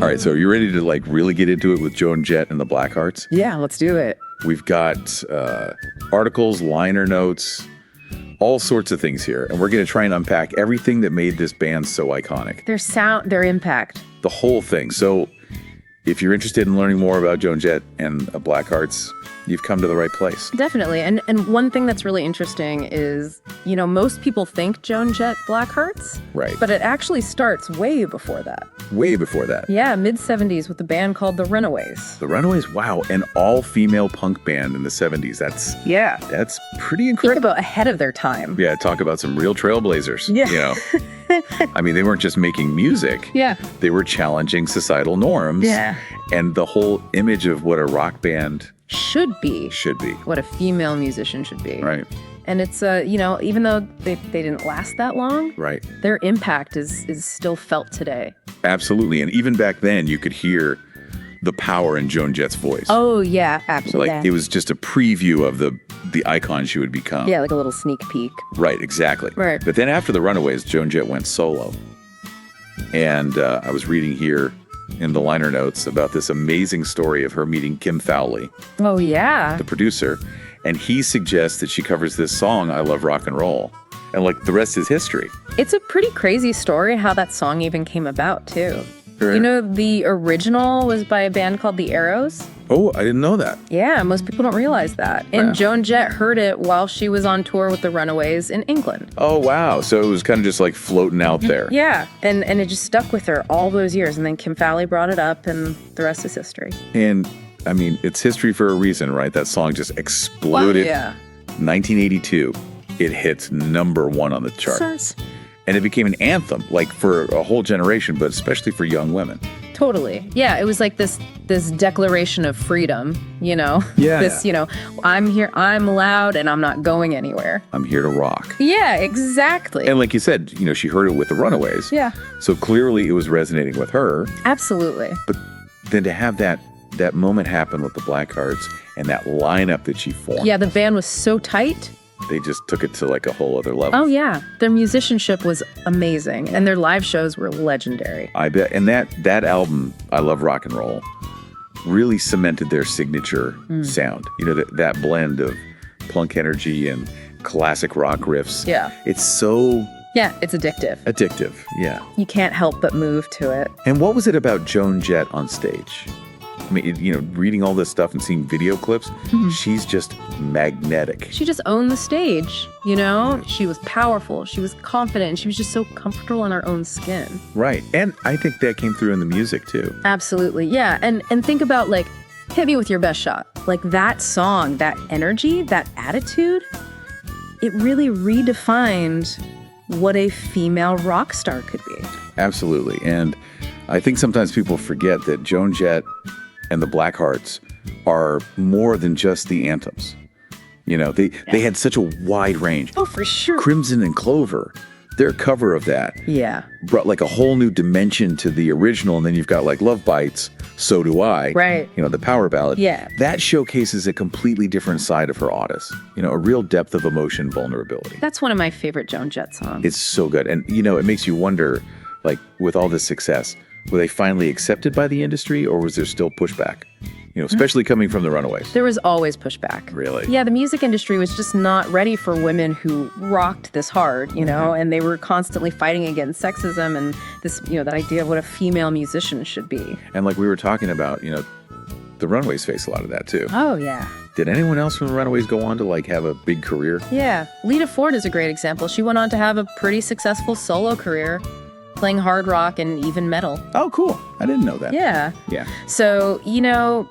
right, so you ready to like really get into it with Joan Jett and the Blackhearts? Yeah, let's do it. We've got articles, liner notes, all sorts of things here. And we're going to try and unpack everything that made this band so iconic. Their sound, their impact. The whole thing. So if you're interested in learning more about Joan Jett and Blackhearts, you've come to the right place. Definitely. And one thing that's really interesting is, you know, most people think Joan Jett, Blackhearts. Right. But it actually starts way before that. Way before that. Yeah, mid-70s with a band called The Runaways. The Runaways, wow. An all-female punk band in the 70s. That's pretty incredible. Think about ahead of their time. Yeah, talk about some real trailblazers. Yeah. You know. I mean, they weren't just making music. Yeah. They were challenging societal norms. Yeah. And the whole image of what a rock band should be. What a female musician should be. Right. And it's, you know, even though they didn't last that long, right, their impact is still felt today. Absolutely. And even back then, you could hear the power in Joan Jett's voice. Oh, yeah, absolutely. Like, it was just a preview of the icon she would become. Yeah, like a little sneak peek. Right, exactly. Right. But then after the Runaways, Joan Jett went solo. And I was reading here in the liner notes about this amazing story of her meeting Kim Fowley. Oh, yeah. The producer. And he suggests that she covers this song, I Love Rock and Roll. And like the rest is history. It's a pretty crazy story how that song even came about, too. Sure. You know, the original was by a band called The Arrows. Oh, I didn't know that. Yeah, most people don't realize that. And wow. Joan Jett heard it while she was on tour with the Runaways in England. Oh, wow. So it was kind of just like floating out there. Yeah, and it just stuck with her all those years. And then Kim Fowley brought it up, and the rest is history. And, I mean, it's history for a reason, right? That song just exploded. Wow, yeah. 1982, it hits #1 on the chart. And it became an anthem, like for a whole generation, but especially for young women. Totally. Yeah, it was like this declaration of freedom, you know? Yeah. This, you know, I'm here, I'm loud, and I'm not going anywhere. I'm here to rock. Yeah, exactly. And like you said, you know, she heard it with the Runaways. Yeah. So clearly it was resonating with her. Absolutely. But then to have that moment happen with the Blackhearts and that lineup that she formed. Yeah, the band was so tight. They just took it to like a whole other level. Oh, yeah. Their musicianship was amazing, and their live shows were legendary. I bet. And that album, I Love Rock and Roll, really cemented their signature sound. You know, that blend of punk energy and classic rock riffs. Yeah. It's so... Yeah, it's addictive. Addictive, yeah. You can't help but move to it. And what was it about Joan Jett on stage? I mean, you know, reading all this stuff and seeing video clips, she's just magnetic. She just owned the stage, you know? She was powerful, she was confident, and she was just so comfortable in her own skin. Right. And I think that came through in the music, too. Absolutely, yeah. And think about, like, Hit Me With Your Best Shot. Like, that song, that energy, that attitude, it really redefined what a female rock star could be. Absolutely. And I think sometimes people forget that Joan Jett and the Blackhearts are more than just the anthems. You know, they had such a wide range. Oh, for sure. Crimson and Clover, their cover of that brought like a whole new dimension to the original. And then you've got like Love Bites, So Do I. Right. You know, the power ballad. Yeah. That showcases a completely different side of her artist. You know, a real depth of emotion, vulnerability. That's one of my favorite Joan Jett songs. It's so good. And, you know, it makes you wonder, like, with all this success, were they finally accepted by the industry, or was there still pushback? You know, especially coming from the Runaways. There was always pushback. Really? Yeah, the music industry was just not ready for women who rocked this hard, you know, and they were constantly fighting against sexism and this, you know, that idea of what a female musician should be. And like we were talking about, you know, the Runaways face a lot of that too. Oh, yeah. Did anyone else from the Runaways go on to like have a big career? Yeah. Lita Ford is a great example. She went on to have a pretty successful solo career, playing hard rock and even metal. Oh, cool. I didn't know that. Yeah. Yeah. So, you know,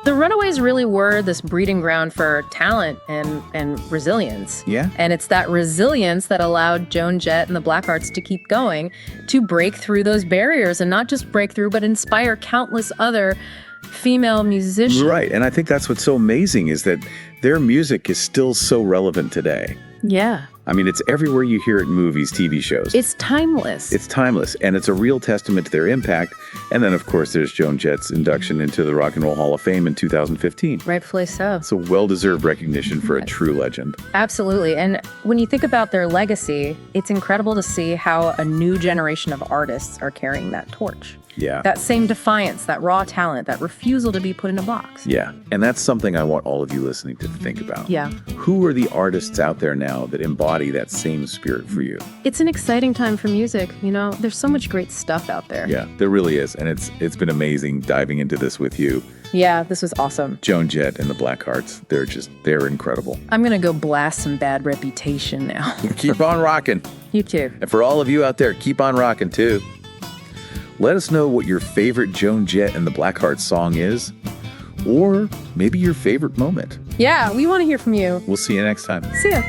the Runaways really were this breeding ground for talent and resilience. Yeah. And it's that resilience that allowed Joan Jett and the Blackhearts to keep going, to break through those barriers, and not just break through, but inspire countless other female musicians. Right. And I think that's what's so amazing is that their music is still so relevant today. Yeah. I mean, it's everywhere you hear it in movies, TV shows. It's timeless. It's timeless, and it's a real testament to their impact. And then, of course, there's Joan Jett's induction into the Rock and Roll Hall of Fame in 2015. Rightfully so. It's a well-deserved recognition for a true legend. Absolutely. And when you think about their legacy, it's incredible to see how a new generation of artists are carrying that torch. Yeah. That same defiance, that raw talent, that refusal to be put in a box. Yeah. And that's something I want all of you listening to think about. Yeah. Who are the artists out there now that embody that same spirit for you? It's an exciting time for music. There's so much great stuff out there. Yeah, there really is. And it's been amazing diving into this with you. Yeah, this was awesome. Joan, Jett, and the Blackhearts. They're incredible. I'm going to go blast some Bad Reputation now. Keep on rocking. You too. And for all of you out there, keep on rocking too. Let us know what your favorite Joan, Jett, and the Blackhearts song is, or maybe your favorite moment. Yeah, we want to hear from you. We'll see you next time. See ya.